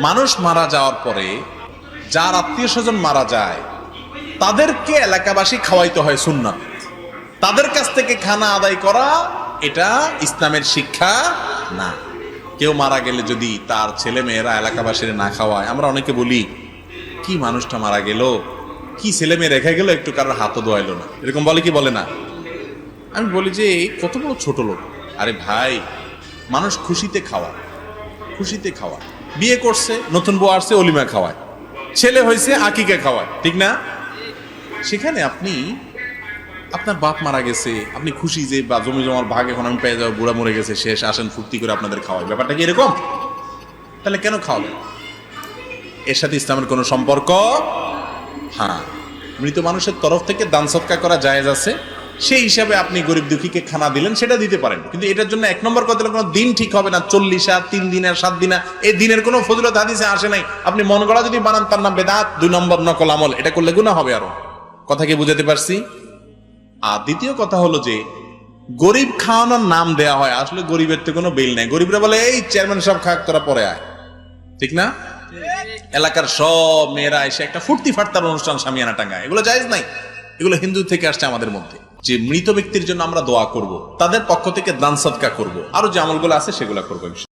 মানুষ মারা যাওয়ার পরে যার আত্মীয় স্বজন মারা যায় তাদেরকে এলাকাবাসী খাওয়াইতে হয় সুন্নাত। তাদের কাছ থেকে খানা আদায় করা এটা ইসলামের শিক্ষা না। কেউ মারা গেলে যদি তার ছেলে মেয়েরা এলাকাবাসীরা না খাওয়ায়, আমরা অনেকে বলি কি মানুষটা মারা গেল, কি ছেলে মেয়ে রেখে গেল, একটু কারোর হাতও ধোয়াইলো না, এরকম বলে কি বলে না? আমি বলি যে কত বড় ছোট লোক। আরে ভাই, মানুষ খুশিতে খাওয়া, খুশিতে খাওয়া। বিয়ে করছে, নতুন বউ আসছে, অলিমা খাওয়ায়, ছেলে হয়েছে আকিকা খাওয়ায়, ঠিক না? সেখানে আপনি আপনার বাপ মারা গেছে, আপনি খুশি যে বা জমি জমার ভাগ এখন আমি পেয়ে যাবো, বুড়া মরে গেছে, শেষ, আসেন ফুর্তি করে আপনাদের খাওয়াই, ব্যাপারটা কি এরকম? তাহলে কেন খাওয়াবেন? এর সাথে ইসলামের কোনো সম্পর্ক? হ্যাঁ, মৃত মানুষের তরফ থেকে দান সৎকার করা জায়েজ আছে, সেই হিসাবে আপনি গরিব দুঃখীকে খানা দিলেন, সেটা দিতে পারেন। কিন্তু এটার জন্য এক নম্বর কথা কোনো দিন ঠিক হবে না, 40 3 দিনের 7 দিনা, এই দিনের কোনো ফজিলত হাদিসে আসে নাই। আপনি মন গড়া যদি বানান তার নাম বেদাত, 2 নম্বর নকল আমল, এটা করলে গুনাহ হবে। আরো কথা কি বুঝাতে পারছি? আর দ্বিতীয় কথা হলো যে গরিব খাওয়ানোর নাম দেয়া হয়, আসলে গরিবের তো কোনো বিল নাই। গরিবরা বলে এই চেয়ারম্যান সব খাক, তোরা পরে আয়, ঠিক না? এলাকার সব মেয়েরা এসে একটা ফুর্তি ফাটতার অনুষ্ঠান সামিয়ানা টাঙ্গায়, এগুলো জায়েজ নাই। এগুলো হিন্দু থেকে আসছে আমাদের মধ্যে। যে মৃত ব্যক্তির জন্য আমরা দোয়া করব, তাদের পক্ষ থেকে দান সদকা করব, আরো যে আমলগুলো আছে সেগুলো করবো।